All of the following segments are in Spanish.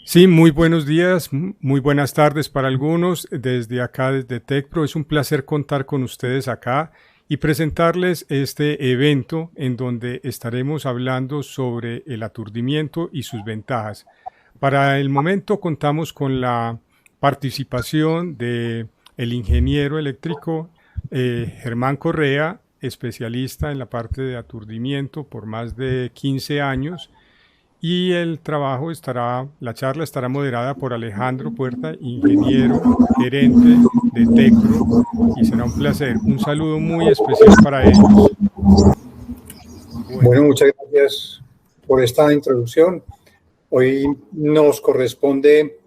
Sí, muy buenos días, muy buenas tardes para algunos. Desde acá, desde TecPro, es un placer contar con ustedes acá y presentarles este evento en donde estaremos hablando sobre el aturdimiento y sus ventajas. Para el momento contamos con la participación de el ingeniero eléctrico Germán Correa, especialista en la parte de aturdimiento por más de 15 años. Y la charla estará moderada por Alejandro Puerta, ingeniero, gerente de TecPro, y será un placer. Un saludo muy especial para ellos. Bueno, muchas gracias por esta introducción. Hoy nos corresponde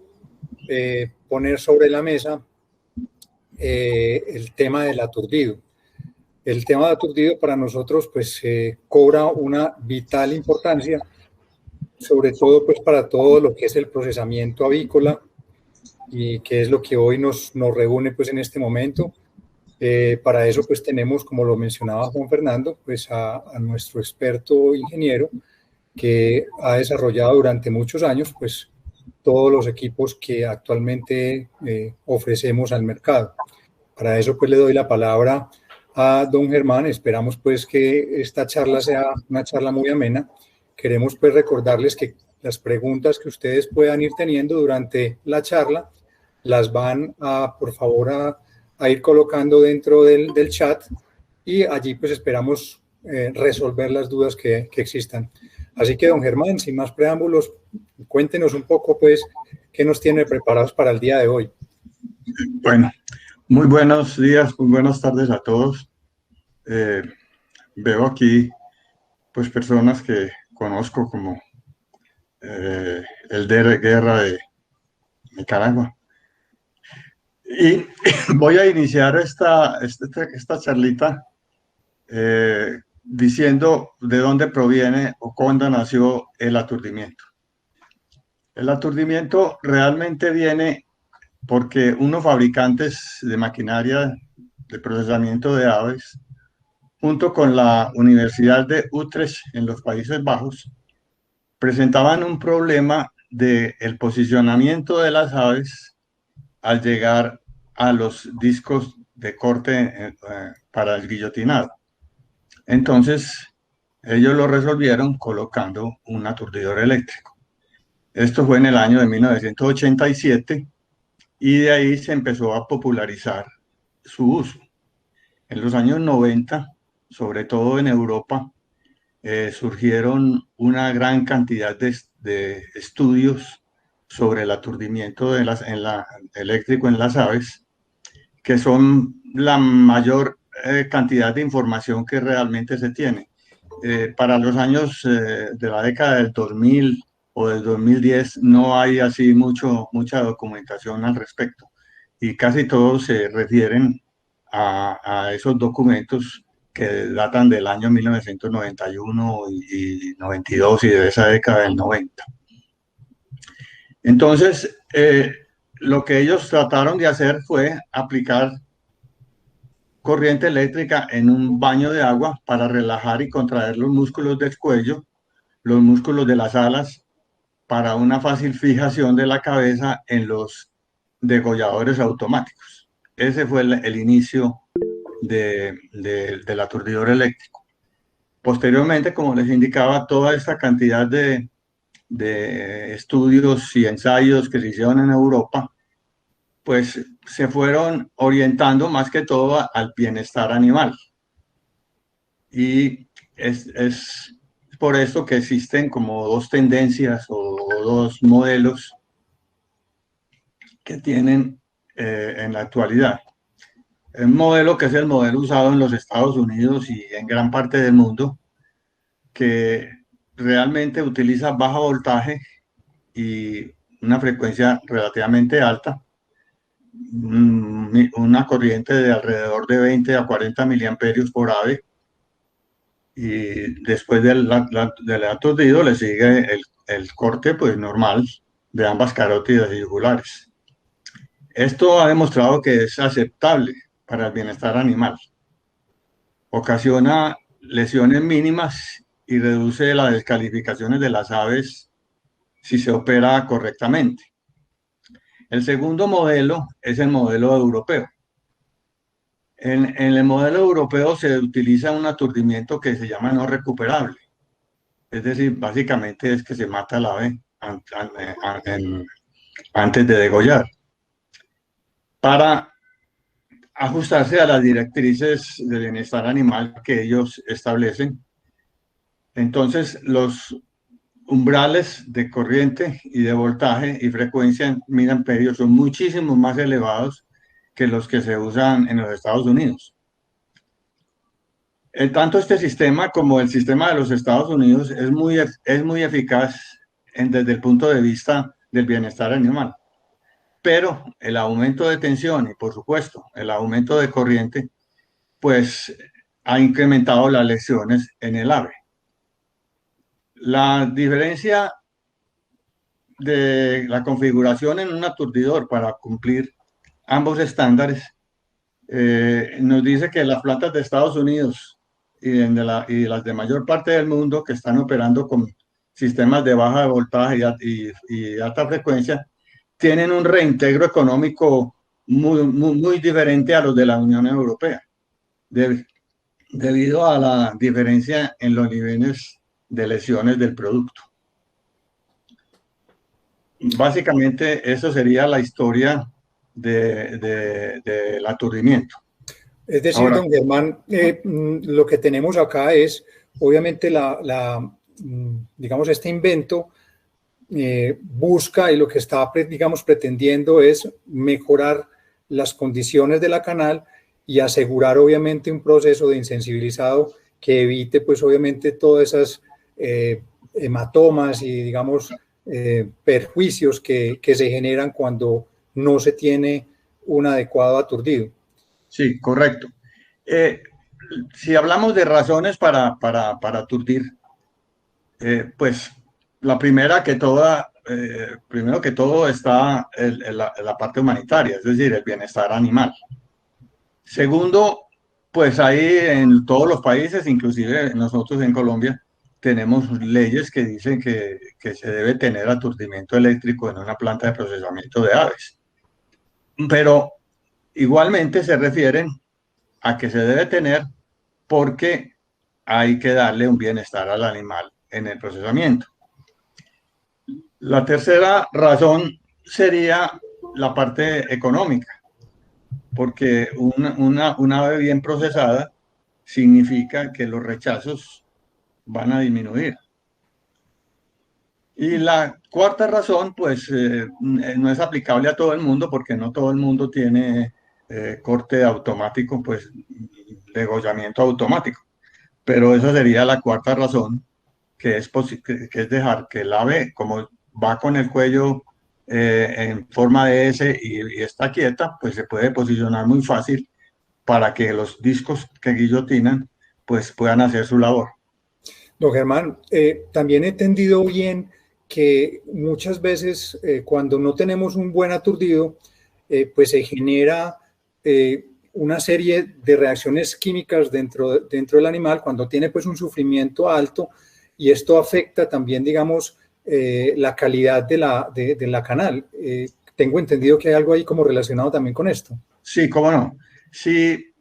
poner sobre la mesa el tema del aturdido. El tema del aturdido para nosotros pues cobra una vital importancia, sobre todo pues para todo lo que es el procesamiento avícola y que es lo que hoy nos reúne pues en este momento. Para eso pues tenemos, como lo mencionaba Juan Fernando, pues a nuestro experto ingeniero que ha desarrollado durante muchos años pues todos los equipos que actualmente ofrecemos al mercado. Para eso pues le doy la palabra a don Germán. Esperamos pues que esta charla sea una charla muy amena. Queremos pues recordarles que las preguntas que ustedes puedan ir teniendo durante la charla las van a, por favor, a ir colocando dentro del chat y allí pues esperamos resolver las dudas que existan. Así que, don Germán, sin más preámbulos, cuéntenos un poco pues qué nos tiene preparados para el día de hoy. Bueno, muy buenos días, muy buenas tardes a todos. Veo aquí pues personas que conozco como el de Guerra de Nicaragua. Y voy a iniciar esta charlita diciendo de dónde proviene o cuándo nació el aturdimiento. El aturdimiento realmente viene porque unos fabricantes de maquinaria de procesamiento de aves, junto con la Universidad de Utrecht en los Países Bajos, presentaban un problema del posicionamiento de las aves al llegar a los discos de corte para el guillotinado. Entonces, ellos lo resolvieron colocando un aturdidor eléctrico. Esto fue en el año de 1987 y de ahí se empezó a popularizar su uso. En los años 90, sobre todo en Europa, surgieron una gran cantidad de estudios sobre el aturdimiento eléctrico en las aves, que son la mayor cantidad de información que realmente se tiene. Para los años de la década del 2000 o del 2010 no hay así mucha documentación al respecto y casi todos se refieren a esos documentos que datan del año 1991 y 92 y de esa década del 90. Entonces, lo que ellos trataron de hacer fue aplicar corriente eléctrica en un baño de agua para relajar y contraer los músculos del cuello, los músculos de las alas, para una fácil fijación de la cabeza en los degolladores automáticos. Ese fue el inicio del aturdidor eléctrico. Posteriormente, como les indicaba, toda esta cantidad de estudios y ensayos que se hicieron en Europa, pues se fueron orientando más que todo al bienestar animal. Y es por esto que existen como dos tendencias o dos modelos que tienen en la actualidad. Un modelo que es el modelo usado en los Estados Unidos y en gran parte del mundo, que realmente utiliza bajo voltaje y una frecuencia relativamente alta, una corriente de alrededor de 20 a 40 miliamperios por ave, y después del aturdido le sigue el corte pues normal de ambas carótidas y yugulares. Esto ha demostrado que es aceptable para el bienestar animal. Ocasiona lesiones mínimas y reduce las descalificaciones de las aves si se opera correctamente. El segundo modelo es el modelo europeo. En el modelo europeo se utiliza un aturdimiento que se llama no recuperable. Es decir, básicamente es que se mata al ave antes de degollar, para ajustarse a las directrices de bienestar animal que ellos establecen. Entonces, los umbrales de corriente y de voltaje y frecuencia en miliamperios son muchísimo más elevados que los que se usan en los Estados Unidos. Tanto este sistema como el sistema de los Estados Unidos es muy eficaz desde el punto de vista del bienestar animal. Pero el aumento de tensión y, por supuesto, el aumento de corriente, pues ha incrementado las lesiones en el ave. La diferencia de la configuración en un aturdidor para cumplir ambos estándares nos dice que las plantas de Estados Unidos y las de mayor parte del mundo que están operando con sistemas de baja voltaje y alta frecuencia tienen un reintegro económico muy diferente a los de la Unión Europea, debido a la diferencia en los niveles de lesiones del producto. Básicamente, eso sería la historia del aturdimiento. Es decir, ahora, don Germán, lo que tenemos acá es, obviamente, digamos, este invento busca y lo que está, digamos, pretendiendo es mejorar las condiciones de la canal y asegurar, obviamente, un proceso de insensibilizado que evite, pues, obviamente, todas esas hematomas y, digamos, perjuicios que se generan cuando no se tiene un adecuado aturdido. Sí, correcto. Si hablamos de razones para aturdir, pues la primera que toda, primero que todo está la parte humanitaria, es decir, el bienestar animal. Segundo, pues ahí en todos los países, inclusive nosotros en Colombia, tenemos leyes que dicen que se debe tener aturdimiento eléctrico en una planta de procesamiento de aves. Pero igualmente se refieren a que se debe tener porque hay que darle un bienestar al animal en el procesamiento. La tercera razón sería la parte económica, porque una ave bien procesada significa que los rechazos van a disminuir. Y la cuarta razón, pues, no es aplicable a todo el mundo, porque no todo el mundo tiene corte automático, pues, degollamiento automático. Pero esa sería la cuarta razón, que es dejar que el ave, como va con el cuello en forma de S y está quieta, pues se puede posicionar muy fácil para que los discos que guillotinan, pues, puedan hacer su labor. Don Germán, también he entendido bien que muchas veces cuando no tenemos un buen aturdido, pues se genera una serie de reacciones químicas dentro del animal cuando tiene pues un sufrimiento alto, y esto afecta también, digamos, la calidad de la canal. Tengo entendido que hay algo ahí como relacionado también con esto. Sí, cómo no. Si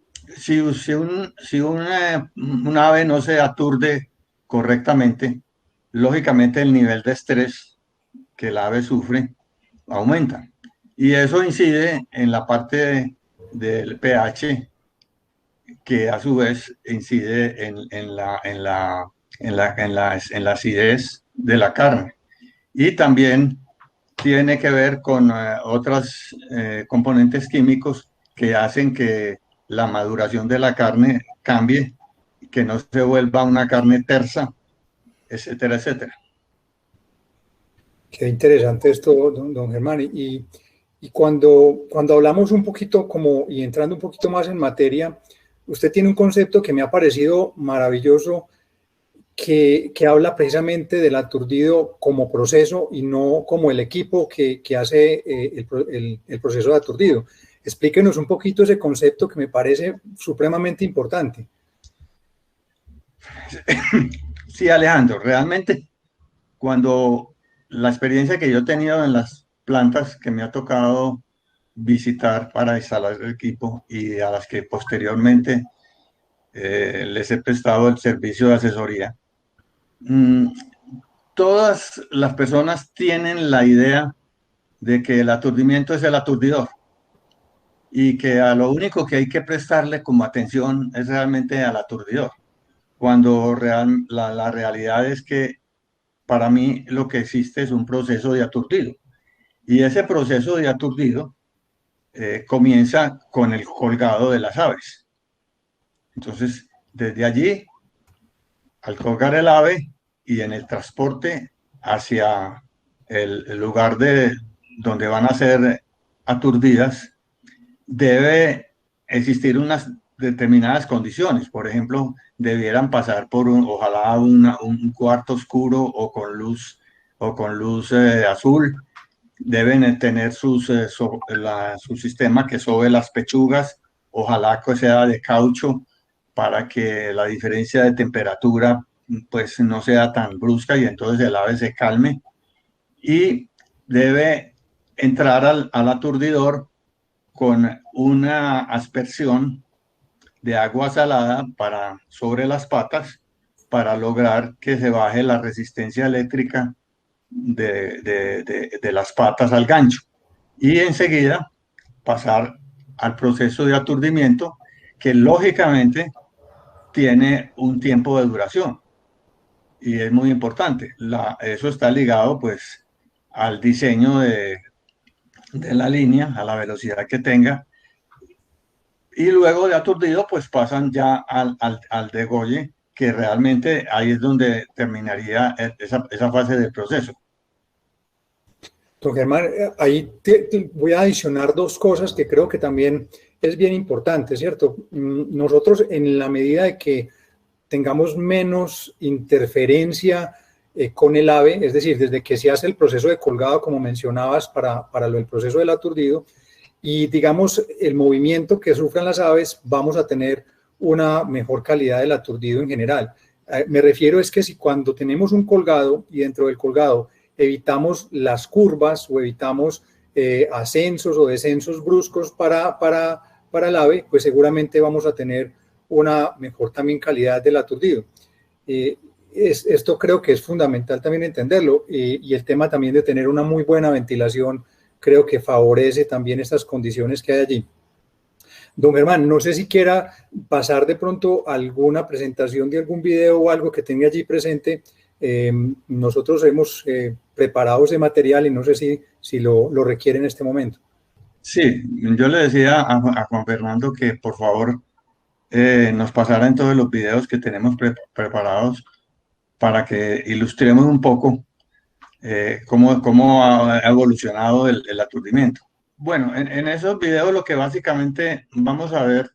un ave no se aturde correctamente, lógicamente el nivel de estrés que el ave sufre aumenta. Y eso incide en la parte del pH, que a su vez incide en la acidez de la carne. Y también tiene que ver con otros componentes químicos que hacen que la maduración de la carne cambie, que no se vuelva una carne tersa, etcétera, etcétera. Qué interesante esto, don Germán. Y cuando hablamos un poquito y entrando un poquito más en materia, usted tiene un concepto que me ha parecido maravilloso, que habla precisamente del aturdido como proceso y no como el equipo que hace el proceso de aturdido. Explíquenos un poquito ese concepto que me parece supremamente importante. Sí, Alejandro, realmente cuando la experiencia que yo he tenido en las plantas que me ha tocado visitar para instalar el equipo y a las que posteriormente les he prestado el servicio de asesoría, mm, todas las personas tienen la idea de que el aturdimiento es el aturdidor y que a lo único que hay que prestarle como atención es realmente al aturdidor, cuando la realidad es que para mí lo que existe es un proceso de aturdido. Y ese proceso de aturdido comienza con el colgado de las aves. Entonces, desde allí, al colgar el ave y en el transporte hacia el lugar donde van a ser aturdidas, debe existir unas determinadas condiciones. Por ejemplo, debieran pasar por ojalá un cuarto oscuro o con luz azul. Deben tener su sistema que sobe las pechugas, ojalá que sea de caucho para que la diferencia de temperatura pues no sea tan brusca y entonces el ave se calme. Y debe entrar al aturdidor con una aspersión de agua salada sobre las patas para lograr que se baje la resistencia eléctrica de las patas al gancho. Y enseguida pasar al proceso de aturdimiento que lógicamente tiene un tiempo de duración y es muy importante. Eso está ligado pues al diseño de la línea, a la velocidad que tenga. Y luego de aturdido, pues pasan ya al degolle, que realmente ahí es donde terminaría esa fase del proceso. Don Germán, ahí voy a adicionar dos cosas que creo que también es bien importante, ¿cierto? Nosotros, en la medida de que tengamos menos interferencia con el ave, es decir, desde que se hace el proceso de colgado, como mencionabas, para el proceso del aturdido, y digamos el movimiento que sufran las aves, vamos a tener una mejor calidad del aturdido en general. Me refiero es que si cuando tenemos un colgado y dentro del colgado evitamos las curvas o evitamos ascensos o descensos bruscos para el ave, pues seguramente vamos a tener una mejor también calidad del aturdido. Esto creo que es fundamental también entenderlo y el tema también de tener una muy buena ventilación creo que favorece también estas condiciones que hay allí. Don Germán, no sé si quiera pasar de pronto alguna presentación de algún video o algo que tenga allí presente. Nosotros hemos preparado ese material y no sé si lo requiere en este momento. Sí, yo le decía a Juan Fernando que por favor nos pasaran todos los videos que tenemos preparados para que ilustremos un poco cómo ha evolucionado el aturdimiento. Bueno, en esos videos lo que básicamente vamos a ver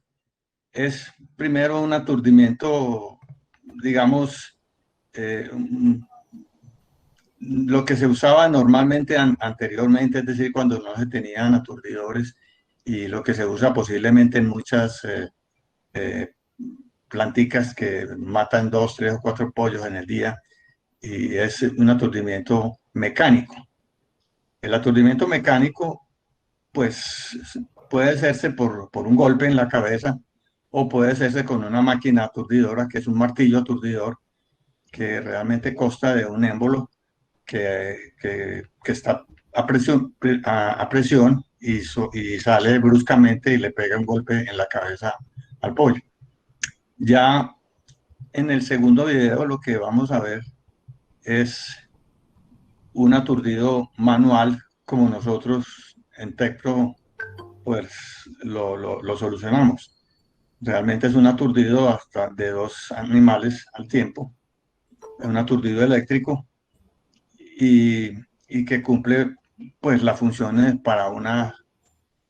es primero un aturdimiento, digamos, lo que se usaba normalmente anteriormente, es decir, cuando no se tenían aturdidores, y lo que se usa posiblemente en muchas planticas que matan 2, 3 o 4 pollos en el día, y es un aturdimiento mecánico. El aturdimiento mecánico, pues, puede hacerse por un golpe en la cabeza o puede hacerse con una máquina aturdidora, que es un martillo aturdidor, que realmente consta de un émbolo que está a presión y sale bruscamente y le pega un golpe en la cabeza al pollo. Ya en el segundo video lo que vamos a ver es un aturdido manual, como nosotros en TecPro pues lo solucionamos. Realmente es un aturdido hasta de 2 animales al tiempo, es un aturdido eléctrico y que cumple pues las funciones para unas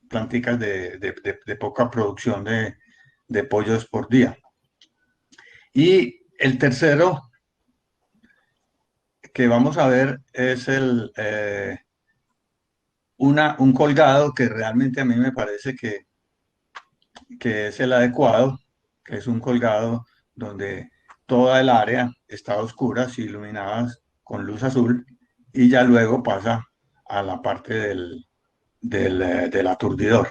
planticas de poca producción de pollos por día. Y el tercero que vamos a ver es un colgado que realmente a mí me parece que es el adecuado, que es un colgado donde toda el área está a oscuras, iluminadas con luz azul, y ya luego pasa a la parte del aturdidor.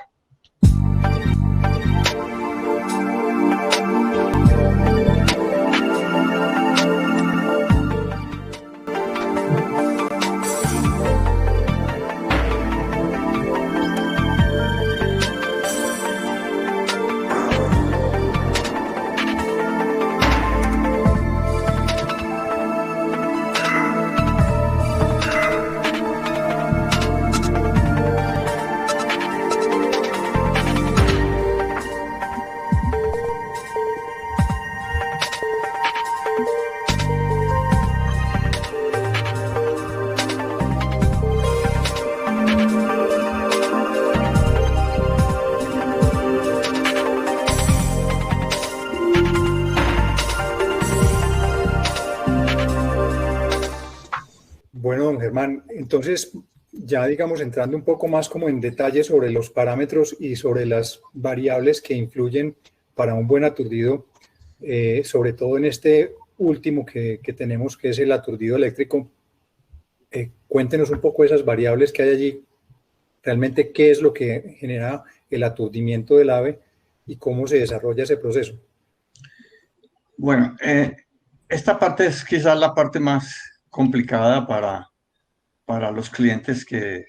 Bueno, don Germán, entonces ya digamos entrando un poco más como en detalle sobre los parámetros y sobre las variables que influyen para un buen aturdido, sobre todo en este último que tenemos, que es el aturdido eléctrico. Cuéntenos un poco esas variables que hay allí, realmente qué es lo que genera el aturdimiento del ave y cómo se desarrolla ese proceso. Bueno, esta parte es quizás la parte más complicada para los clientes que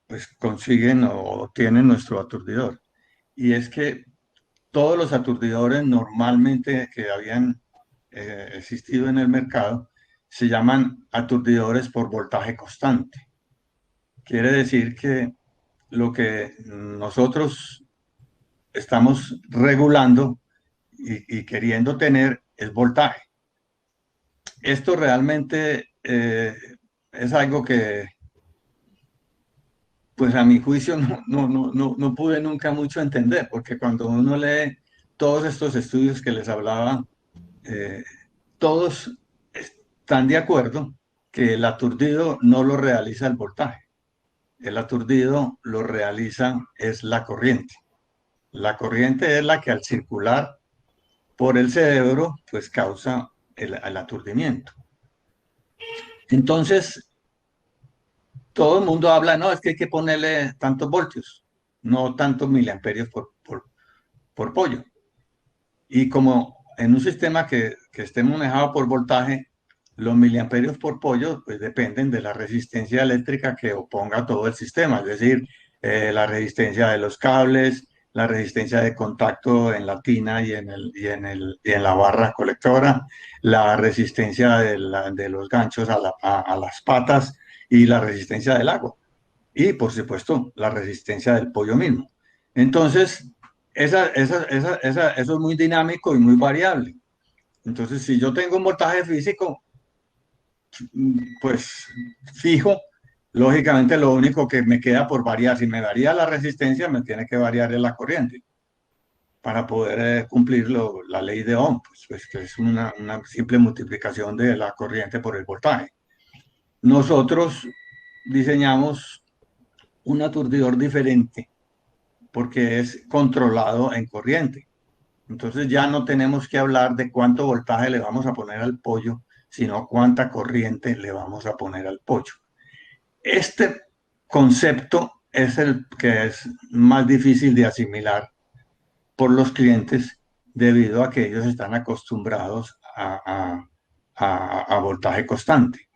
pues, consiguen o tienen nuestro aturdidor. Y es que todos los aturdidores normalmente que habían existido en el mercado se llaman aturdidores por voltaje constante. Quiere decir que lo que nosotros estamos regulando y queriendo tener es voltaje. Esto realmente es algo que, pues a mi juicio, no pude nunca mucho entender, porque cuando uno lee todos estos estudios que les hablaba, todos están de acuerdo que el aturdido no lo realiza el voltaje. El aturdido lo realiza es la corriente. La corriente es la que al circular por el cerebro, pues causa el aturdimiento. Entonces, todo el mundo habla, no, es que hay que ponerle tantos voltios, no tantos miliamperios por pollo. Y como en un sistema que esté manejado por voltaje, los miliamperios por pollo pues dependen de la resistencia eléctrica que oponga todo el sistema, es decir, la resistencia de los cables, la resistencia de contacto en la tina y en la barra colectora, la resistencia de los ganchos a las patas y la resistencia del agua. Y, por supuesto, la resistencia del pollo mismo. Entonces, eso es muy dinámico y muy variable. Entonces, si yo tengo un voltaje físico, pues fijo, lógicamente lo único que me queda por variar, si me varía la resistencia, me tiene que variar la corriente para poder cumplir la ley de Ohm, pues que es una simple multiplicación de la corriente por el voltaje. Nosotros diseñamos un aturdidor diferente porque es controlado en corriente. Entonces ya no tenemos que hablar de cuánto voltaje le vamos a poner al pollo, sino cuánta corriente le vamos a poner al pollo. Este concepto es el que es más difícil de asimilar por los clientes debido a que ellos están acostumbrados a voltaje constante.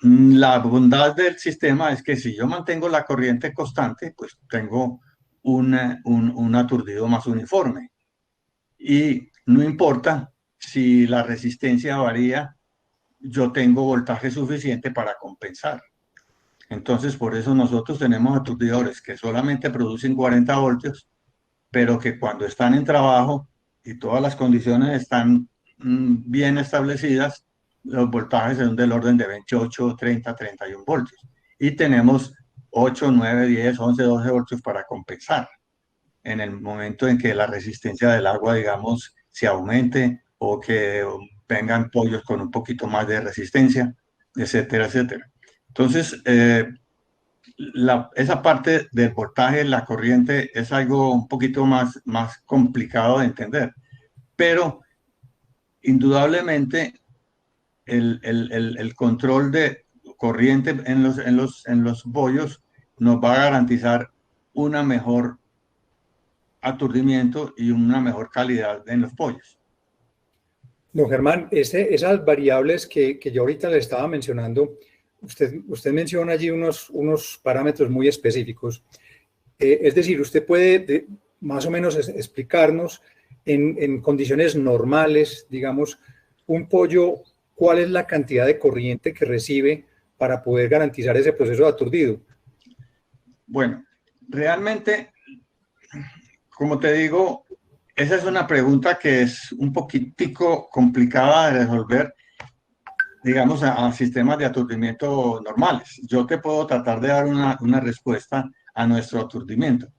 La bondad del sistema es que si yo mantengo la corriente constante, pues tengo un aturdido más uniforme. Y no importa si la resistencia varía, yo tengo voltaje suficiente para compensar. Entonces, por eso nosotros tenemos aturdidores que solamente producen 40 voltios, pero que cuando están en trabajo y todas las condiciones están bien establecidas, los voltajes son del orden de 28, 30, 31 voltios. Y tenemos 8, 9, 10, 11, 12 voltios para compensar en el momento en que la resistencia del agua, digamos, se aumente o que vengan pollos con un poquito más de resistencia, etcétera, etcétera. Entonces, esa parte del voltaje, la corriente, es algo un poquito más complicado de entender, pero indudablemente el control de corriente en los bollos nos va a garantizar una mejor aturdimiento y una mejor calidad en los pollos. Don Germán, esas variables que yo ahorita le estaba mencionando, usted menciona allí unos parámetros muy específicos. Es decir, usted puede más o menos explicarnos en condiciones normales, digamos, un pollo, cuál es la cantidad de corriente que recibe para poder garantizar ese proceso de aturdido. Bueno, realmente, como te digo, esa es una pregunta que es un poquitico complicada de resolver, digamos, a sistemas de aturdimiento normales. Yo te puedo tratar de dar una respuesta a nuestro aturdimiento,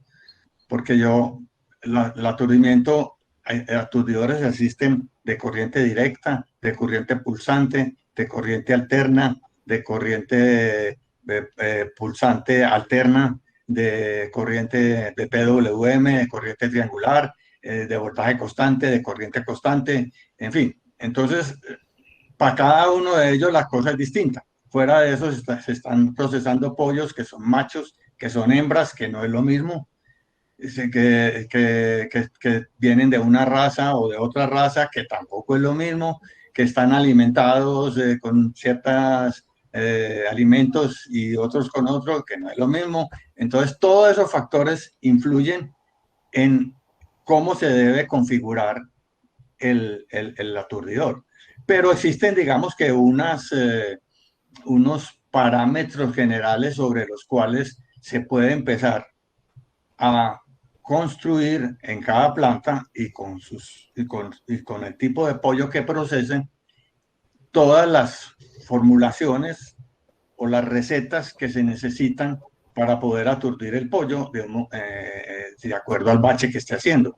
porque el aturdimiento, aturdidores existen de corriente directa, de corriente pulsante, de corriente alterna, de corriente pulsante alterna, de corriente de PWM, de corriente triangular, de voltaje constante, de corriente constante, en fin. Entonces, para cada uno de ellos la cosa es distinta. Fuera de eso se están procesando pollos que son machos, que son hembras, que no es lo mismo, que vienen de una raza o de otra raza, que tampoco es lo mismo, que están alimentados con ciertos alimentos y otros con otros, que no es lo mismo. Entonces, todos esos factores influyen en cómo se debe configurar el aturdidor. Pero existen, digamos que unos parámetros generales sobre los cuales se puede empezar a construir en cada planta y con el tipo de pollo que procesen todas las formulaciones o las recetas que se necesitan para poder aturdir el pollo de acuerdo al bache que esté haciendo.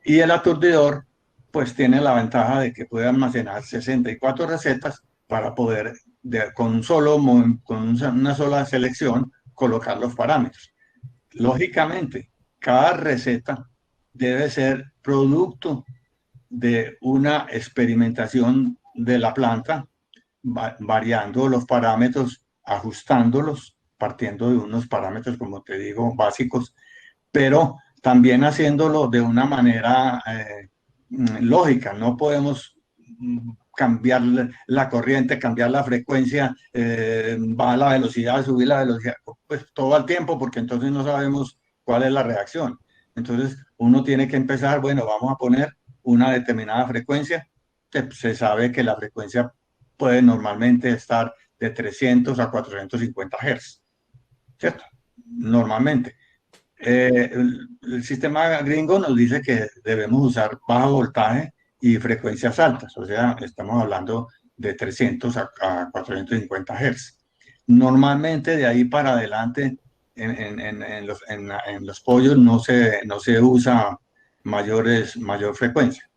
Y el aturdidor pues tiene la ventaja de que puede almacenar 64 recetas para poder, con una sola selección, colocar los parámetros. Lógicamente, cada receta debe ser producto de una experimentación de la planta, variando los parámetros, ajustándolos, partiendo de unos parámetros, como te digo, básicos, pero también haciéndolo de una manera lógica. No podemos cambiar la corriente, cambiar la frecuencia, bajar la velocidad, subir la velocidad, pues todo al tiempo, porque entonces no sabemos cuál es la reacción. Entonces uno tiene que empezar, bueno, vamos a poner una determinada frecuencia. Se sabe que la frecuencia puede normalmente estar de 300 a 450 Hz, ¿cierto? Normalmente. El sistema gringo nos dice que debemos usar bajo voltaje y frecuencias altas, o sea, estamos hablando de 300 a 450 Hz. Normalmente de ahí para adelante en los pollos no se usa mayor frecuencia.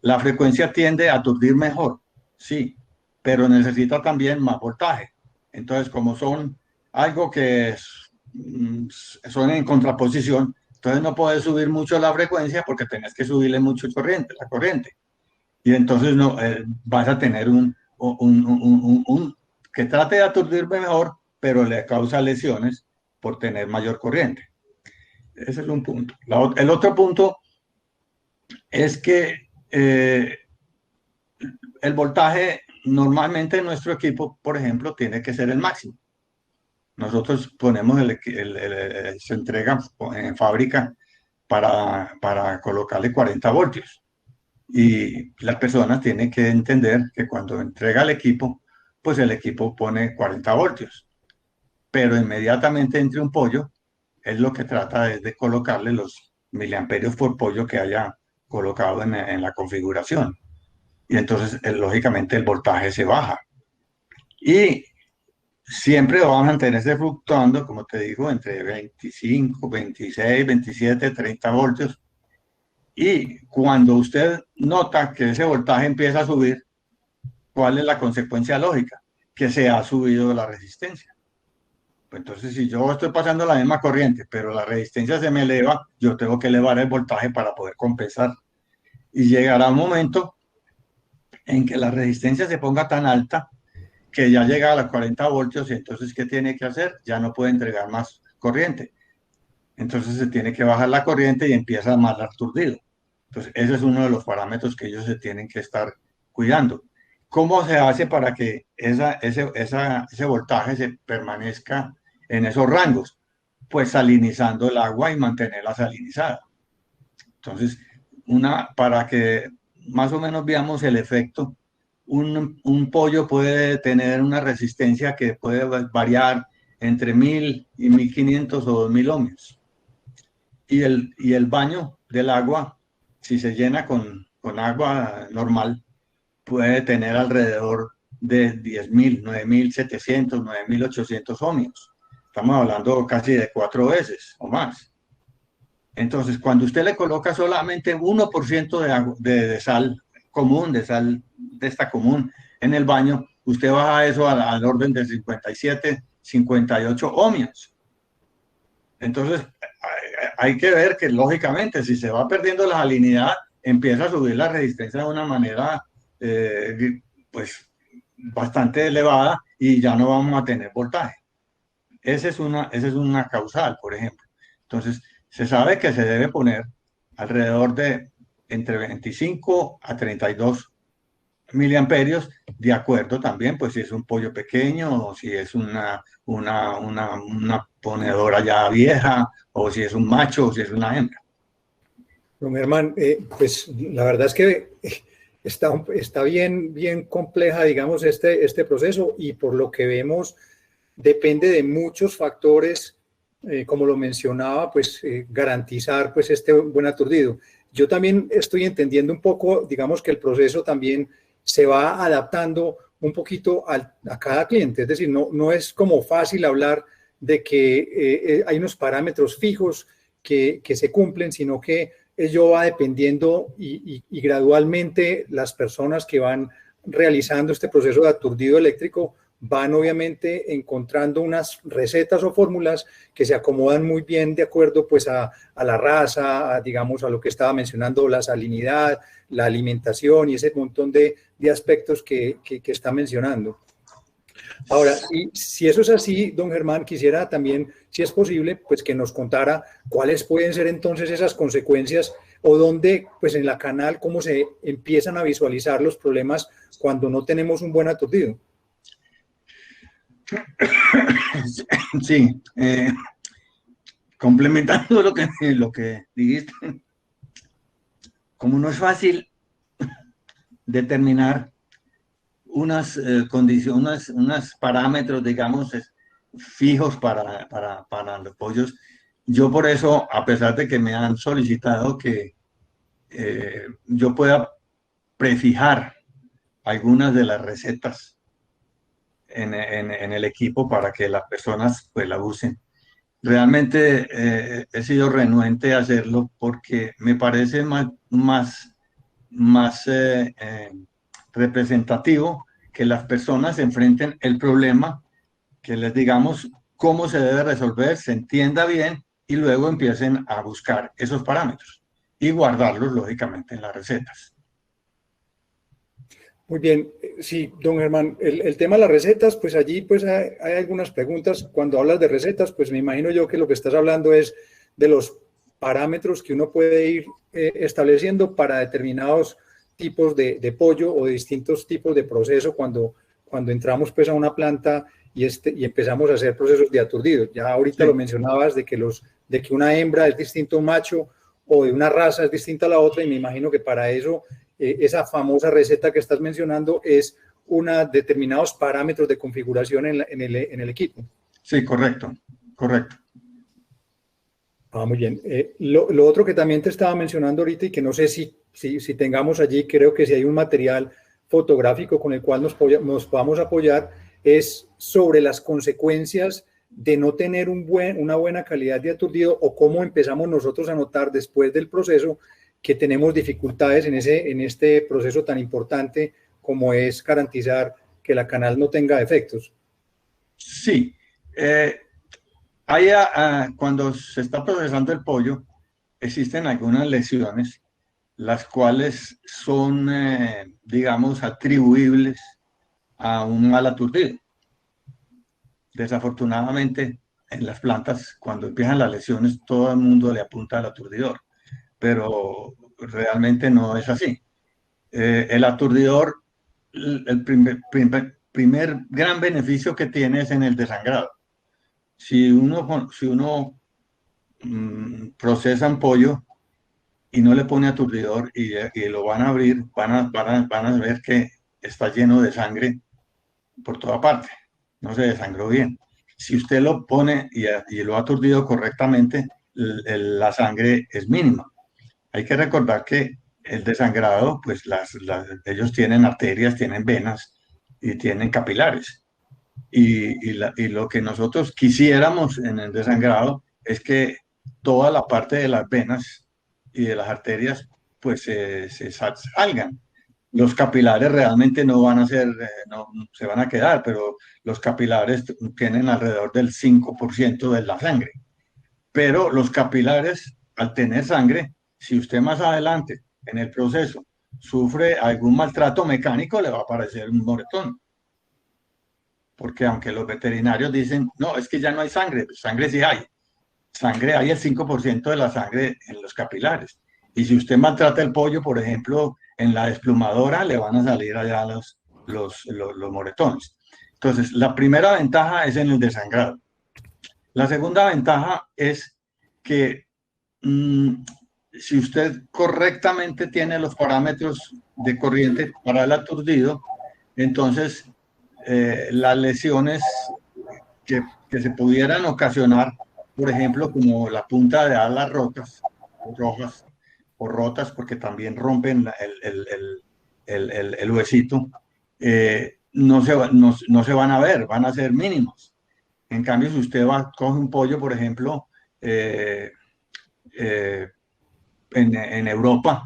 La frecuencia tiende a aturdir mejor, sí, pero necesita también más voltaje. Entonces, como son algo que son en contraposición, entonces no puedes subir mucho la frecuencia porque tenés que subirle mucho la corriente. Y entonces no, vas a tener que trate de aturdirme mejor, pero le causa lesiones por tener mayor corriente. Ese es un punto. El otro punto es que el voltaje normalmente en nuestro equipo, por ejemplo, tiene que ser el máximo. Nosotros ponemos se entrega en fábrica para colocarle 40 voltios. Y las personas tienen que entender que cuando entrega el equipo, pues el equipo pone 40 voltios. Pero inmediatamente entre un pollo, es lo que trata es de colocarle los miliamperios por pollo que haya colocado en la configuración. Y entonces, lógicamente, el voltaje se baja. Y siempre va a mantenerse fluctuando, como te digo, entre 25, 26, 27, 30 voltios. Y cuando usted nota que ese voltaje empieza a subir, ¿cuál es la consecuencia lógica? Que se ha subido la resistencia. Pues entonces, si yo estoy pasando la misma corriente, pero la resistencia se me eleva, yo tengo que elevar el voltaje para poder compensar. Y llegará un momento en que la resistencia se ponga tan alta que ya llega a los 40 voltios y entonces, ¿qué tiene que hacer? Ya no puede entregar más corriente. Entonces se tiene que bajar la corriente y empieza más aturdido. Entonces, ese es uno de los parámetros que ellos se tienen que estar cuidando. ¿Cómo se hace para que ese voltaje se permanezca en esos rangos? Pues salinizando el agua y mantenerla salinizada. Entonces, para que más o menos veamos el efecto, un pollo puede tener una resistencia que puede variar entre 1000 y 1500 o 2000 ohmios. Y el baño del agua, si se llena con agua normal, puede tener alrededor de 10.000, 9.700, 9.800 ohmios. Estamos hablando casi de 4 veces o más. Entonces, cuando usted le coloca solamente 1% de sal común, de sal de esta común en el baño, usted baja eso al orden de 57, 58 ohmios. Entonces, hay que ver que lógicamente si se va perdiendo la salinidad, empieza a subir la resistencia de una manera pues bastante elevada y ya no vamos a tener voltaje. Esa es una causal, por ejemplo. Entonces, se sabe que se debe poner alrededor de entre 25 a 32 miliamperios, de acuerdo también, pues si es un pollo pequeño o si es una ponedora ya vieja o si es un macho o si es una hembra. Don Germán, pues la verdad es que está bien compleja, digamos, este proceso, y por lo que vemos depende de muchos factores, como lo mencionaba, pues garantizar pues este buen aturdido. Yo también estoy entendiendo un poco, digamos, que el proceso también se va adaptando un poquito a cada cliente, es decir, no es como fácil hablar de que hay unos parámetros fijos que se cumplen, sino que ello va dependiendo y gradualmente las personas que van realizando este proceso de aturdido eléctrico van obviamente encontrando unas recetas o fórmulas que se acomodan muy bien de acuerdo pues a la raza, digamos a lo que estaba mencionando, la salinidad, la alimentación y ese montón de aspectos que está mencionando. Ahora, si eso es así, don Germán, quisiera también, si es posible, pues que nos contara cuáles pueden ser entonces esas consecuencias o dónde, pues en la canal, cómo se empiezan a visualizar los problemas cuando no tenemos un buen aturdido. Sí, complementando lo que dijiste, como no es fácil determinar unas condiciones, unos parámetros, digamos, fijos para los pollos, yo por eso, a pesar de que me han solicitado que yo pueda prefijar algunas de las recetas en el equipo para que las personas pues la usen. Realmente he sido renuente a hacerlo porque me parece más representativo que las personas enfrenten el problema, que les digamos cómo se debe resolver, se entienda bien y luego empiecen a buscar esos parámetros y guardarlos lógicamente en las recetas. Muy bien, sí, don Germán, el tema de las recetas, pues allí pues hay algunas preguntas. Cuando hablas de recetas, pues me imagino yo que lo que estás hablando es de los parámetros que uno puede ir estableciendo para determinados tipos de pollo o de distintos tipos de proceso cuando entramos pues a una planta y empezamos a hacer procesos de aturdido. Ya ahorita sí. Lo mencionabas de que una hembra es distinto a un macho o de una raza es distinta a la otra, y me imagino que para eso esa famosa receta que estás mencionando es determinados parámetros de configuración en el equipo. Sí, correcto. Muy bien. Lo otro que también te estaba mencionando ahorita y que no sé si tengamos allí, creo que si hay un material fotográfico con el cual nos podamos apoyar, es sobre las consecuencias de no tener una buena calidad de aturdido, o cómo empezamos nosotros a notar después del proceso que tenemos dificultades en este proceso tan importante como es garantizar que la canal no tenga defectos. Sí, cuando se está procesando el pollo, existen algunas lesiones, las cuales son, digamos, atribuibles a un mal aturdido. Desafortunadamente, en las plantas, cuando empiezan las lesiones, todo el mundo le apunta al aturdidor, pero realmente no es así. El aturdidor, el primer gran beneficio que tiene es en el desangrado. Si uno procesa un pollo y no le pone aturdidor y lo van a abrir, van a ver que está lleno de sangre por toda parte. No se desangró bien. Si usted lo pone y lo ha aturdido correctamente, la sangre es mínima. Hay que recordar que el desangrado, pues ellos tienen arterias, tienen venas y tienen capilares. Y lo que nosotros quisiéramos en el desangrado es que toda la parte de las venas y de las arterias pues se salgan. Los capilares realmente no van a ser, no se van a quedar, pero los capilares tienen alrededor del 5% de la sangre. Pero los capilares, al tener sangre, si usted más adelante en el proceso sufre algún maltrato mecánico, le va a aparecer un moretón. Porque aunque los veterinarios dicen, no, es que ya no hay sangre, pues sangre sí hay. Sangre hay el 5% de la sangre en los capilares. Y si usted maltrata el pollo, por ejemplo, en la desplumadora, le van a salir allá los moretones. Entonces, la primera ventaja es en el desangrado. La segunda ventaja es que si usted correctamente tiene los parámetros de corriente para el aturdido, entonces las lesiones que se pudieran ocasionar, por ejemplo, como la punta de alas rojas o rotas, porque también rompen el huesito, no se van a ver, van a ser mínimos. En cambio, si usted coge un pollo, por ejemplo, en Europa,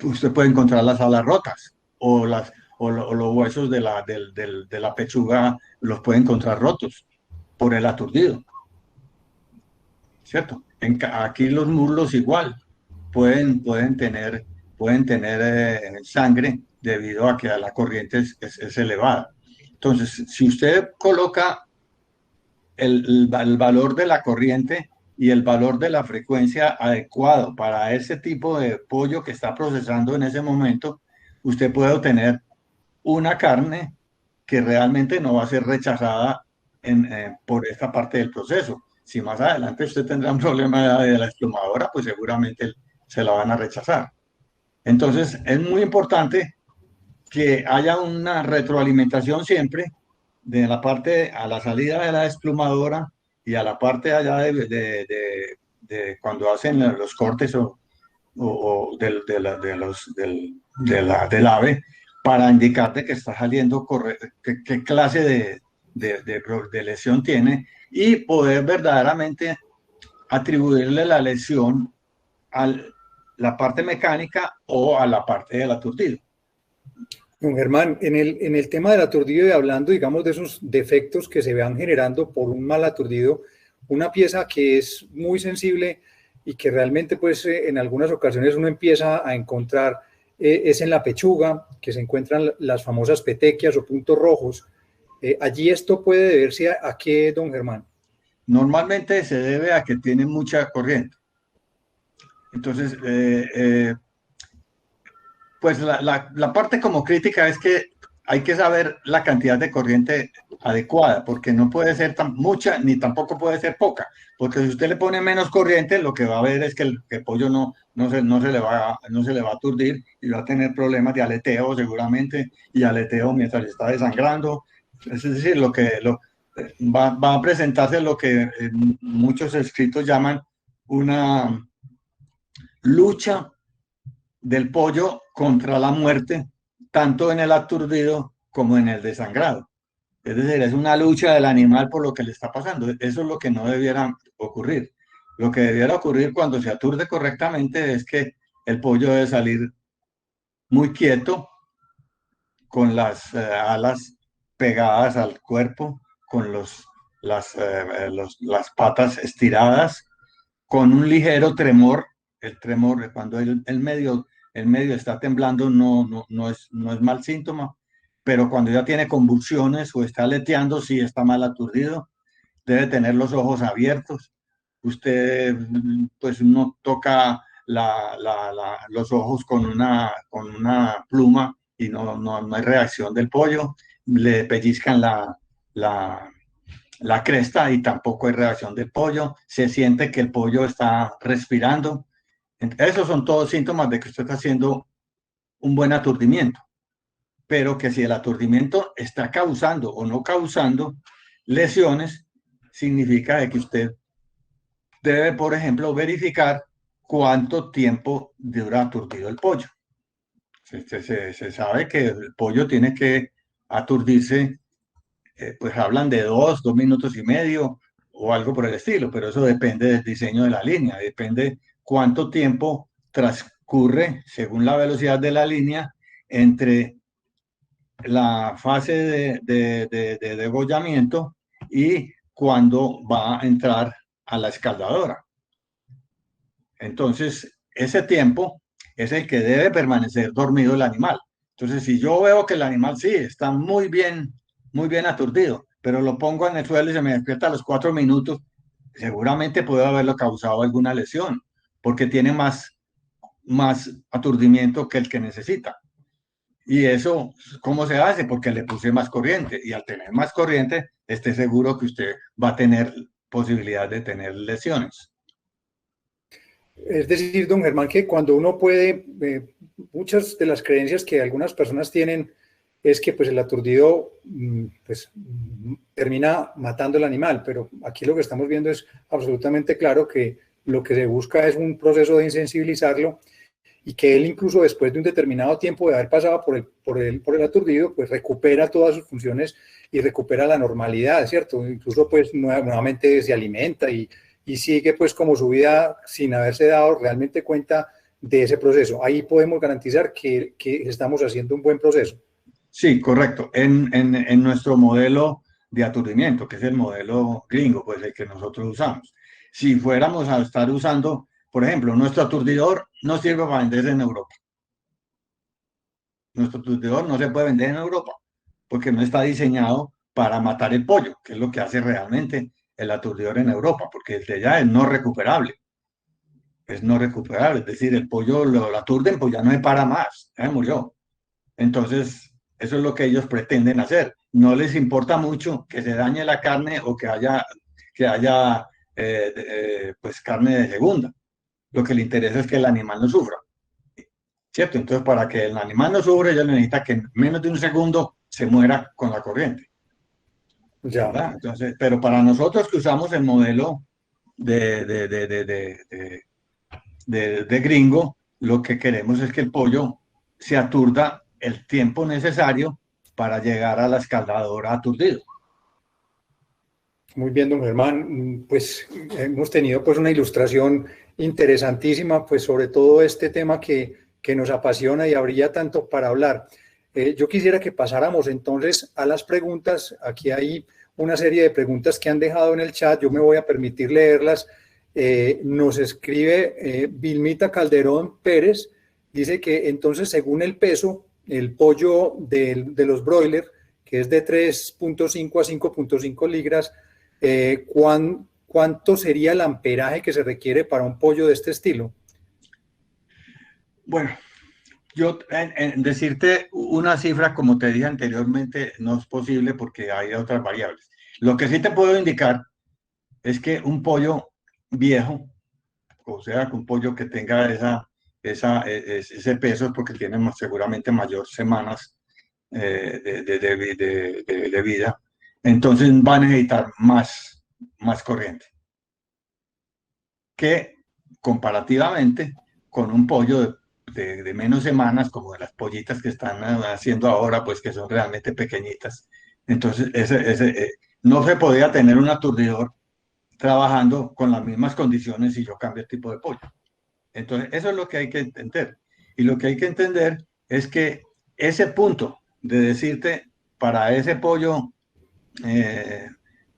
usted puede encontrar las alas rotas o los huesos de la pechuga los puede encontrar rotos por el aturdido, ¿cierto? Aquí los muslos igual pueden tener sangre debido a que la corriente es elevada. Entonces, si usted coloca el valor de la corriente y el valor de la frecuencia adecuado para ese tipo de pollo que está procesando en ese momento, usted puede obtener una carne que realmente no va a ser rechazada por esta parte del proceso. Si más adelante usted tendrá un problema de la desplumadora, pues seguramente se la van a rechazar. Entonces, es muy importante que haya una retroalimentación siempre de la parte a la salida de la desplumadora y a la parte allá de cuando hacen los cortes del ave, para indicarte que está saliendo qué clase de lesión tiene y poder verdaderamente atribuirle la lesión a la parte mecánica o a la parte del aturdido. Don Germán, en el tema del aturdido y hablando, digamos, de esos defectos que se van generando por un mal aturdido, una pieza que es muy sensible y que realmente, pues, en algunas ocasiones uno empieza a encontrar es en la pechuga, que se encuentran las famosas petequias o puntos rojos. Allí esto puede deberse a qué, don Germán. Normalmente se debe a que tiene mucha corriente. Entonces, pues la parte como crítica es que hay que saber la cantidad de corriente adecuada, porque no puede ser tan mucha ni tampoco puede ser poca, porque si usted le pone menos corriente, lo que va a ver es que el pollo no se le va a aturdir y va a tener problemas de aleteo seguramente, y aleteo mientras está desangrando. Es decir, va a presentarse lo que muchos escritos llaman una lucha del pollo contra la muerte, tanto en el aturdido como en el desangrado. Es decir, es una lucha del animal por lo que le está pasando. Eso es lo que no debiera ocurrir. Lo que debiera ocurrir cuando se aturde correctamente es que el pollo debe salir muy quieto, con las alas pegadas al cuerpo, con las patas estiradas, con un ligero tremor. El tremor, cuando el medio está temblando, no es mal síntoma, pero cuando ya tiene convulsiones o está aleteando, sí está mal aturdido. Debe tener los ojos abiertos. Usted pues no toca los ojos con una pluma y no hay reacción del pollo. Le pellizcan la cresta y tampoco hay reacción del pollo. Se siente que el pollo está respirando. Esos son todos síntomas de que usted está haciendo un buen aturdimiento, pero que si el aturdimiento está causando o no causando lesiones, significa de que usted debe, por ejemplo, verificar cuánto tiempo dura aturdido el pollo. Se sabe que el pollo tiene que aturdirse, pues hablan de 2 minutos y medio o algo por el estilo, pero eso depende del diseño de la línea, depende cuánto tiempo transcurre según la velocidad de la línea entre la fase de degollamiento y cuando va a entrar a la escaldadora. Entonces, ese tiempo es el que debe permanecer dormido el animal. Entonces, si yo veo que el animal sí está muy bien aturdido, pero lo pongo en el suelo y se me despierta a los 4 minutos, seguramente puede haberlo causado alguna lesión, porque tiene más aturdimiento que el que necesita. Y eso, ¿cómo se hace? Porque le puse más corriente, y al tener más corriente, esté seguro que usted va a tener posibilidad de tener lesiones. Es decir, don Germán, que cuando uno puede, muchas de las creencias que algunas personas tienen es que pues el aturdido pues, termina matando al animal, pero aquí lo que estamos viendo es absolutamente claro que lo que se busca es un proceso de insensibilizarlo y que él incluso después de un determinado tiempo de haber pasado por el aturdido, pues recupera todas sus funciones y recupera la normalidad, ¿cierto? Incluso pues nuevamente se alimenta y sigue pues como su vida sin haberse dado realmente cuenta de ese proceso. Ahí podemos garantizar que estamos haciendo un buen proceso. Sí, correcto. En nuestro modelo de aturdimiento, que es el modelo gringo, pues el que nosotros usamos. Si fuéramos a estar usando, por ejemplo, nuestro aturdidor no sirve para venderse en Europa. Nuestro aturdidor no se puede vender en Europa porque no está diseñado para matar el pollo, que es lo que hace realmente el aturdidor en Europa, porque el de allá es no recuperable. Es no recuperable, es decir, el pollo lo aturden, pues ya no se para más, ya murió. Entonces, eso es lo que ellos pretenden hacer. No les importa mucho que se dañe la carne o que haya pues carne de segunda. Lo que le interesa es que el animal no sufra. ¿Cierto? Entonces, para que el animal no sufra, ellos necesitan que en menos de un segundo se muera con la corriente. Ya. ¿Verdad? Entonces, pero para nosotros que usamos el modelo de gringo, lo que queremos es que el pollo se aturda el tiempo necesario para llegar a la escaldadora aturdido. Muy bien, don Germán. Pues hemos tenido pues una ilustración interesantísima, pues sobre todo este tema que nos apasiona y habría tanto para hablar. Yo quisiera que pasáramos entonces a las preguntas. Aquí hay una serie de preguntas que han dejado en el chat. Yo me voy a permitir leerlas. Nos escribe Vilmita Calderón Pérez. Dice que entonces, según el peso, el pollo de los broilers, que es de 3.5 a 5.5 libras, ¿cuánto sería el amperaje que se requiere para un pollo de este estilo? Bueno, yo en decirte una cifra, como te dije anteriormente, no es posible porque hay otras variables. Lo que sí te puedo indicar es que un pollo viejo, o sea, que un pollo que tenga ese peso es porque tiene seguramente mayor semanas de vida, entonces va a necesitar más corriente que comparativamente con un pollo de menos semanas, como de las pollitas que están haciendo ahora, pues que son realmente pequeñitas. Entonces, no se podía tener un aturdidor trabajando con las mismas condiciones si yo cambio el tipo de pollo. Entonces, eso es lo que hay que entender. Y lo que hay que entender es que ese punto de decirte para ese pollo,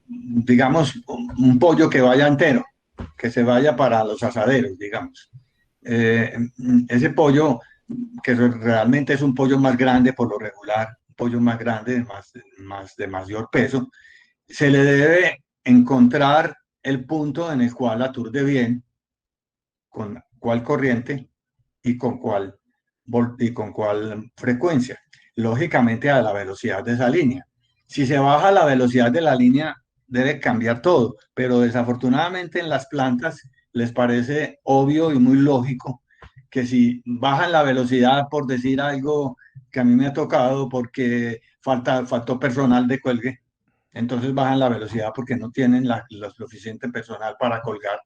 digamos, un pollo que vaya entero, que se vaya para los asaderos, digamos. Ese pollo, que realmente es un pollo más grande por lo regular, un pollo más grande, de mayor peso, se le debe encontrar el punto en el cual aturde bien, con cuál corriente y con cuál frecuencia. Lógicamente a la velocidad de esa línea. Si se baja la velocidad de la línea, debe cambiar todo, pero desafortunadamente en las plantas les parece obvio y muy lógico que si bajan la velocidad, por decir algo que a mí me ha tocado porque faltó personal de cuelgue, entonces bajan la velocidad porque no tienen lo suficiente personal para colgar.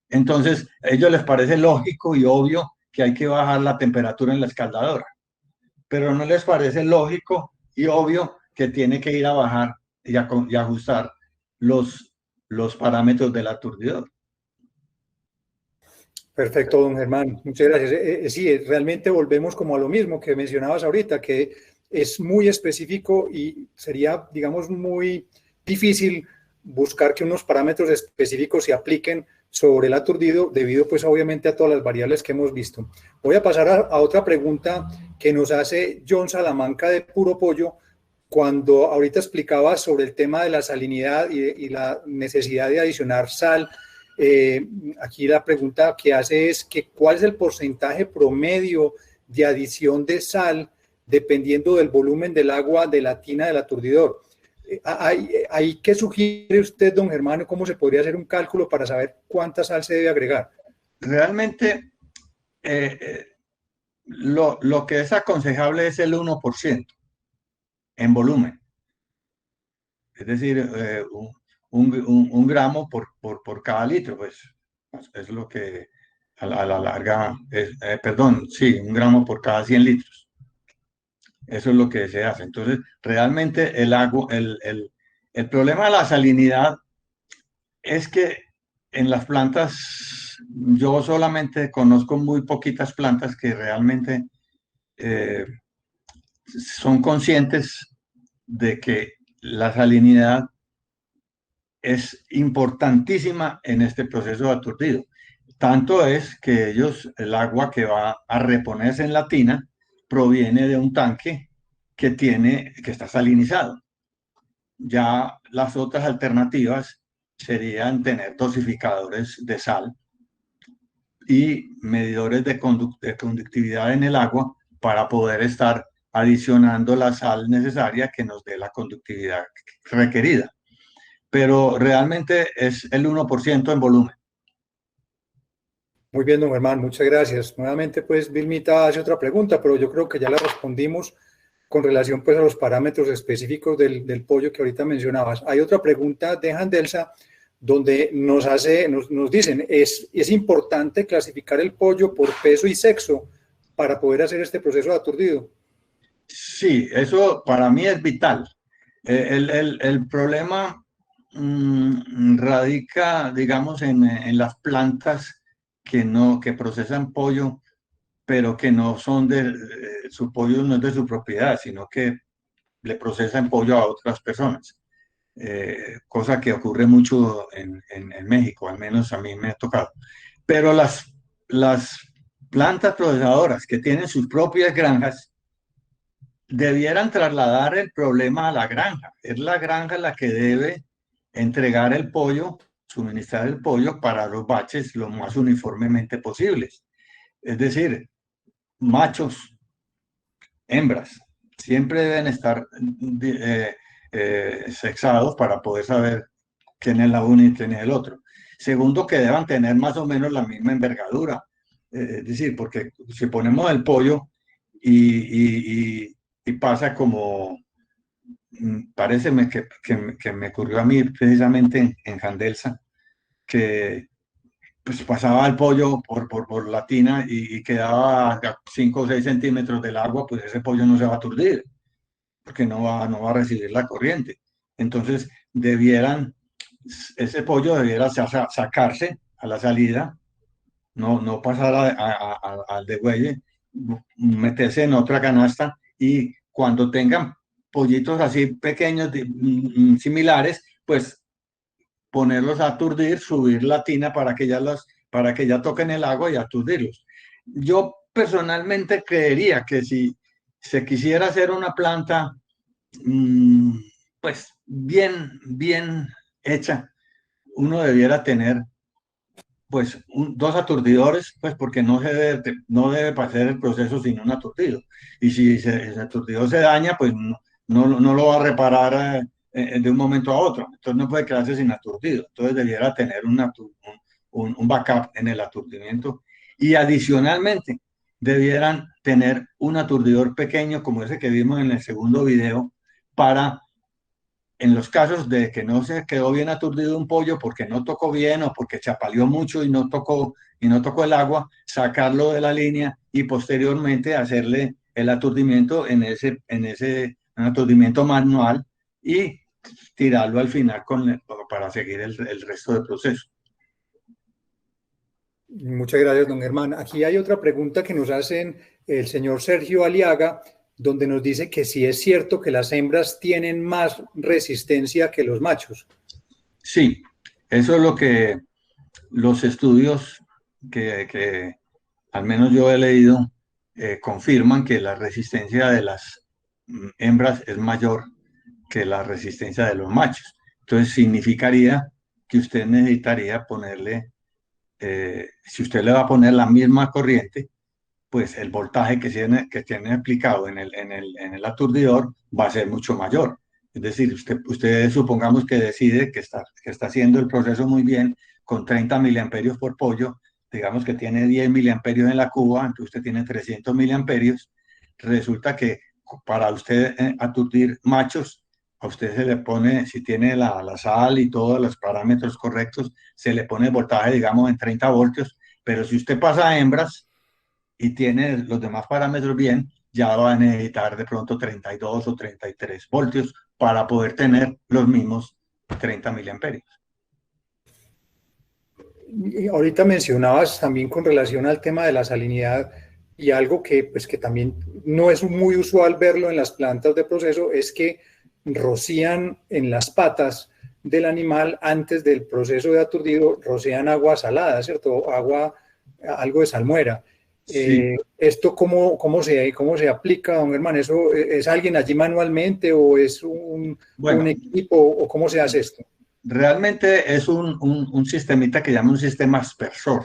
Entonces, a ellos les parece lógico y obvio que hay que bajar la temperatura en la escaldadora, pero no les parece lógico y obvio que tiene que ir a bajar y ajustar los parámetros del aturdidor. Perfecto, don Germán. Muchas gracias. Sí, realmente volvemos como a lo mismo que mencionabas ahorita, que es muy específico y sería, digamos, muy difícil buscar que unos parámetros específicos se apliquen sobre el aturdido debido, pues, obviamente a todas las variables que hemos visto. Voy a pasar a otra pregunta que nos hace John Salamanca de Puro Pollo, cuando ahorita explicaba sobre el tema de la salinidad y la necesidad de adicionar sal. Aquí la pregunta que hace es que ¿cuál es el porcentaje promedio de adición de sal dependiendo del volumen del agua de la tina del aturdidor? ¿Qué sugiere usted, don Germán? ¿Cómo se podría hacer un cálculo para saber cuánta sal se debe agregar? Realmente, lo que es aconsejable es el 1% en volumen. Es decir, un gramo por cada litro, pues es lo que a la larga, perdón, sí, un gramo por cada 100 litros. Eso es lo que se hace. Entonces, realmente el problema de la salinidad es que en las plantas, yo solamente conozco muy poquitas plantas que realmente son conscientes de que la salinidad es importantísima en este proceso de aturdido. Tanto es que el agua que va a reponerse en la tina proviene de un tanque que está salinizado. Ya las otras alternativas serían tener dosificadores de sal y medidores de conductividad en el agua para poder estar adicionando la sal necesaria que nos dé la conductividad requerida. Pero realmente es el 1% en volumen. Muy bien, don Germán, muchas gracias. Nuevamente, pues, Vilmita hace otra pregunta, pero yo creo que ya la respondimos con relación, pues, a los parámetros específicos del pollo que ahorita mencionabas. Hay otra pregunta de Handelsa donde nos dicen, ¿es importante clasificar el pollo por peso y sexo para poder hacer este proceso de aturdido? Sí, eso para mí es vital. El problema radica, digamos, en las plantas que procesan pollo, pero que no son su pollo no es de su propiedad, sino que le procesan pollo a otras personas. Cosa que ocurre mucho en México, al menos a mí me ha tocado. Pero las plantas procesadoras que tienen sus propias granjas debieran trasladar el problema a la granja. Es la granja la que debe entregar el pollo, suministrar el pollo para los baches lo más uniformemente posibles. Es decir, machos, hembras, siempre deben estar sexados para poder saber quién es la uno y quién es el otro. Segundo, que deban tener más o menos la misma envergadura. Es decir, porque si ponemos el pollo y pasa como, parece que me ocurrió a mí precisamente en Handelsa, que pues pasaba el pollo por la tina y quedaba a 5 o 6 centímetros del agua, pues ese pollo no se va a aturdir, porque no va a recibir la corriente. Entonces, ese pollo debiera sacarse a la salida, no pasar al degüelle, meterse en otra canasta y cuando tengan pollitos así pequeños, similares, pues ponerlos a aturdir, subir la tina para que ya toquen el agua y aturdirlos. Yo personalmente creería que si se quisiera hacer una planta, pues bien hecha, uno debiera tener pues dos aturdidores, pues porque no debe pasar el proceso sin un aturdido. Y si el aturdidor se daña, pues no lo va a reparar de un momento a otro. Entonces no puede quedarse sin aturdido. Entonces debiera tener un backup en el aturdimiento. Y adicionalmente, debieran tener un aturdidor pequeño como ese que vimos en el segundo video para en los casos de que no se quedó bien aturdido un pollo porque no tocó bien o porque chapaleó mucho y no tocó el agua, sacarlo de la línea y posteriormente hacerle el aturdimiento en ese un aturdimiento manual y tirarlo al final para seguir el resto del proceso. Muchas gracias, don Germán. Aquí hay otra pregunta que nos hacen el señor Sergio Aliaga, donde nos dice que si es cierto que las hembras tienen más resistencia que los machos. Sí, eso es lo que los estudios que al menos yo he leído confirman que la resistencia de las hembras es mayor que la resistencia de los machos. Entonces significaría que usted necesitaría ponerle, si usted le va a poner la misma corriente, pues el voltaje que tiene aplicado en el aturdidor va a ser mucho mayor. Es decir, usted supongamos que decide que está haciendo el proceso muy bien con 30 miliamperios por pollo, digamos que tiene 10 miliamperios en la cuba, entonces usted tiene 300 miliamperios, resulta que para usted aturdir machos, a usted se le pone, si tiene la sal y todos los parámetros correctos, se le pone el voltaje, digamos, en 30 voltios, pero si usted pasa a hembras, y tiene los demás parámetros bien, ya va a necesitar de pronto 32 o 33 voltios para poder tener los mismos 30 miliamperios. Y ahorita mencionabas también con relación al tema de la salinidad y algo pues, que también no es muy usual verlo en las plantas de proceso, es que rocían en las patas del animal antes del proceso de aturdido, rocían agua salada, ¿cierto? Algo de salmuera. Sí. ¿Esto cómo se aplica, don Germán? ¿Eso es alguien allí manualmente o es un equipo o cómo se hace esto? Realmente es un sistemita que llama un sistema aspersor.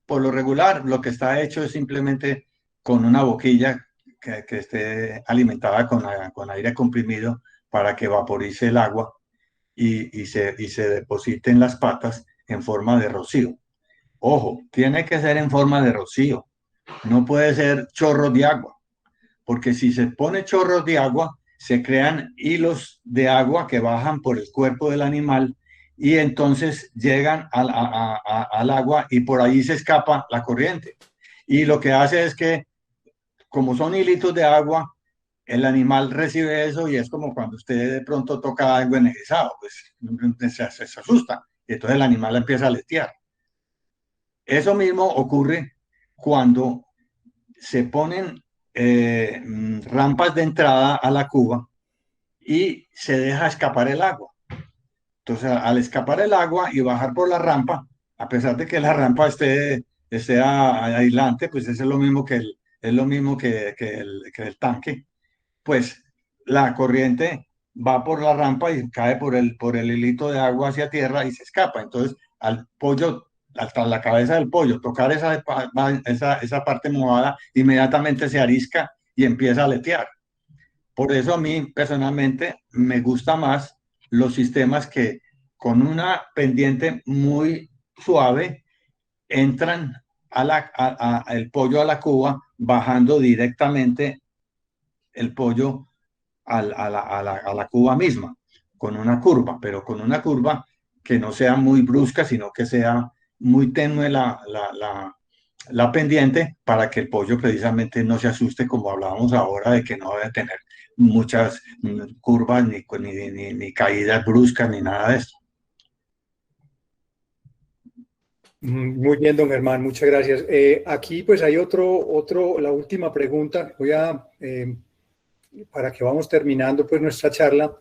Por lo regular, lo que está hecho es simplemente con una boquilla que esté alimentada con aire comprimido para que vaporice el agua y se deposite en las patas en forma de rocío. Ojo, tiene que ser en forma de rocío, no puede ser chorros de agua, porque si se pone chorros de agua, se crean hilos de agua que bajan por el cuerpo del animal y entonces llegan al agua y por ahí se escapa la corriente. Y lo que hace es que, como son hilitos de agua, el animal recibe eso y es como cuando usted de pronto toca algo energizado, pues se asusta y entonces el animal empieza a letear. Eso mismo ocurre cuando se ponen rampas de entrada a la cuba y se deja escapar el agua. Entonces, al escapar el agua y bajar por la rampa, a pesar de que la rampa esté aislante, pues es lo mismo que el tanque, pues la corriente va por la rampa y cae por el hilito de agua hacia tierra y se escapa. Entonces, al pollo, hasta la cabeza del pollo, tocar esa parte mojada, inmediatamente se arisca y empieza a aletear. Por eso a mí personalmente me gusta más los sistemas que con una pendiente muy suave entran el pollo a la cuba, bajando directamente el pollo a la cuba misma, con una curva, pero con una curva que no sea muy brusca, sino que sea muy tenue la pendiente para que el pollo precisamente no se asuste, como hablábamos ahora, de que no debe tener muchas curvas, ni caídas bruscas, ni nada de esto. Muy bien, don Germán, muchas gracias. Aquí pues hay la última pregunta. Voy a para que vamos terminando pues nuestra charla,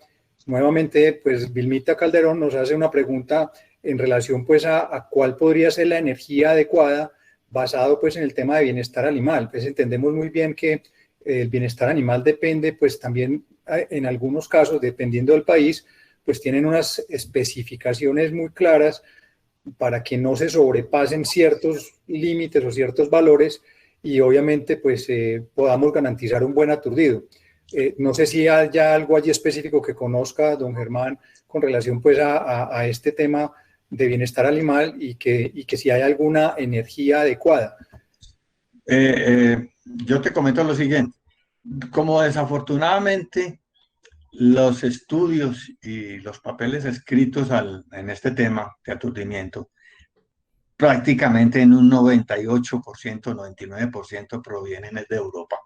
nuevamente pues Vilmita Calderón nos hace una pregunta en relación pues a cuál podría ser la energía adecuada basado pues en el tema de bienestar animal. Pues entendemos muy bien que el bienestar animal depende pues también en algunos casos, dependiendo del país, pues tienen unas especificaciones muy claras para que no se sobrepasen ciertos límites o ciertos valores y obviamente pues podamos garantizar un buen aturdido. No sé si haya algo allí específico que conozca don Germán con relación pues a este tema de bienestar animal y que si hay alguna energía adecuada. Yo te comento lo siguiente. Como desafortunadamente los estudios y los papeles escritos en este tema de aturdimiento prácticamente en un 98%, 99% provienen de Europa.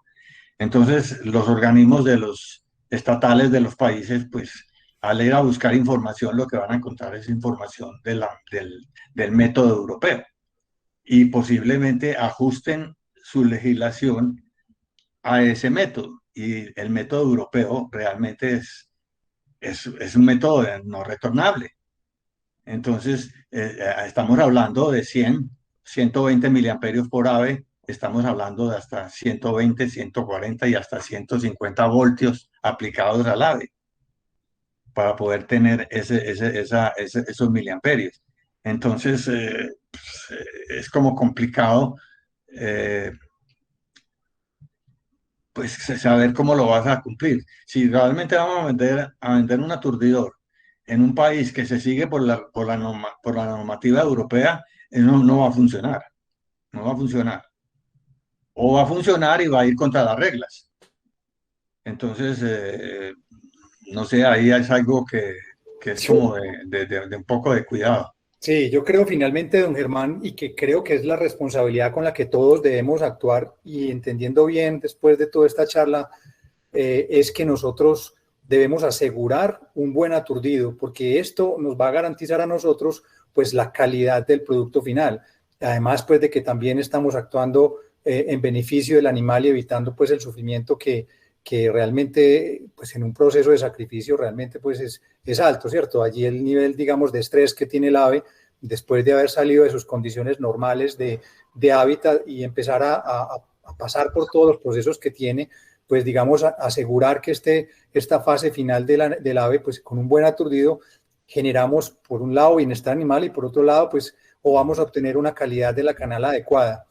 Entonces, los organismos de los estatales de los países, pues, al ir a buscar información, lo que van a encontrar es información del método europeo y posiblemente ajusten su legislación a ese método. Y el método europeo realmente es un método no retornable. Entonces, estamos hablando de 100, 120 miliamperios por ave, estamos hablando de hasta 120, 140 y hasta 150 voltios aplicados al ave para poder tener esos miliamperios. Entonces, es como complicado pues saber cómo lo vas a cumplir. Si realmente vamos a vender un aturdidor en un país que se sigue por la normativa europea, no va a funcionar. No va a funcionar. O va a funcionar y va a ir contra las reglas. Entonces, no sé, ahí es algo que es como de un poco de cuidado. Sí, yo creo finalmente, don Germán, y que creo que es la responsabilidad con la que todos debemos actuar y entendiendo bien después de toda esta charla, es que nosotros debemos asegurar un buen aturdido, porque esto nos va a garantizar a nosotros pues la calidad del producto final. Además, pues de que también estamos actuando en beneficio del animal y evitando pues el sufrimiento que realmente pues en un proceso de sacrificio realmente pues es alto, ¿cierto? Allí el nivel, digamos, de estrés que tiene el ave después de haber salido de sus condiciones normales de hábitat y empezar a pasar por todos los procesos que tiene, pues digamos, asegurar que esta fase final del ave, pues con un buen aturdido, generamos por un lado bienestar animal y por otro lado, pues, o vamos a obtener una calidad de la canal adecuada.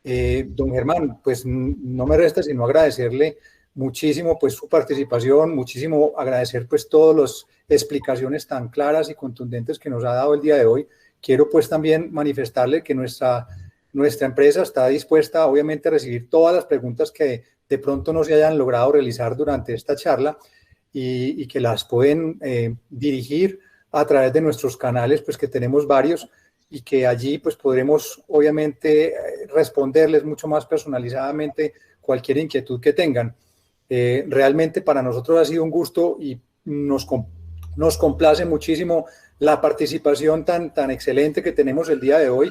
Don Germán, pues no me resta sino agradecerle muchísimo pues su participación, muchísimo agradecer pues todas las explicaciones tan claras y contundentes que nos ha dado el día de hoy. Quiero pues también manifestarle que nuestra empresa está dispuesta obviamente a recibir todas las preguntas que de pronto no se hayan logrado realizar durante esta charla y que las pueden dirigir a través de nuestros canales, pues que tenemos varios y que allí pues podremos obviamente responderles mucho más personalizadamente cualquier inquietud que tengan. Realmente para nosotros ha sido un gusto y nos complace muchísimo la participación tan excelente que tenemos el día de hoy.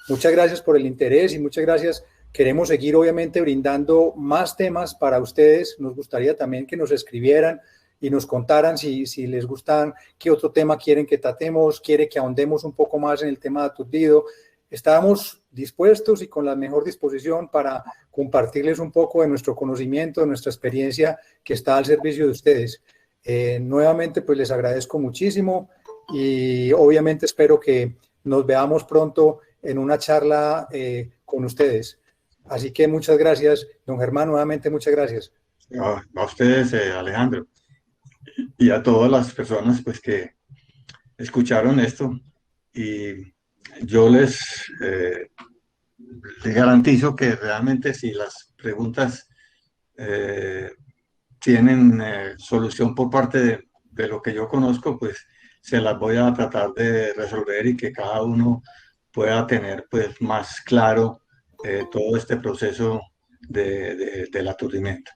Muchas gracias por el interés y muchas gracias. Queremos seguir obviamente brindando más temas para ustedes. Nos gustaría también que nos escribieran y nos contaran si les gustan, qué otro tema quieren que tratemos, quiere que ahondemos un poco más en el tema de aturdido. Estamos dispuestos y con la mejor disposición para compartirles un poco de nuestro conocimiento, de nuestra experiencia que está al servicio de ustedes. Nuevamente, pues les agradezco muchísimo y obviamente espero que nos veamos pronto en una charla con ustedes. Así que muchas gracias, don Germán, nuevamente muchas gracias. A ustedes, Alejandro, y a todas las personas pues, que escucharon esto y yo les garantizo que realmente si las preguntas tienen solución por parte de lo que yo conozco, pues se las voy a tratar de resolver y que cada uno pueda tener pues más claro todo este proceso del aturdimiento.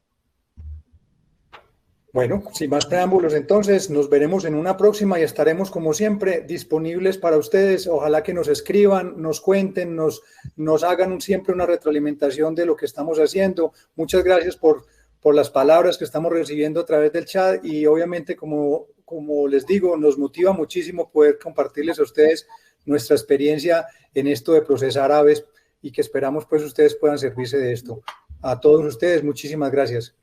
Bueno, sin más preámbulos, entonces nos veremos en una próxima y estaremos como siempre disponibles para ustedes. Ojalá que nos escriban, nos cuenten, nos hagan siempre una retroalimentación de lo que estamos haciendo. Muchas gracias por por las palabras que estamos recibiendo a través del chat y obviamente, como les digo, nos motiva muchísimo poder compartirles a ustedes nuestra experiencia en esto de procesar aves y que esperamos pues ustedes puedan servirse de esto. A todos ustedes, muchísimas gracias.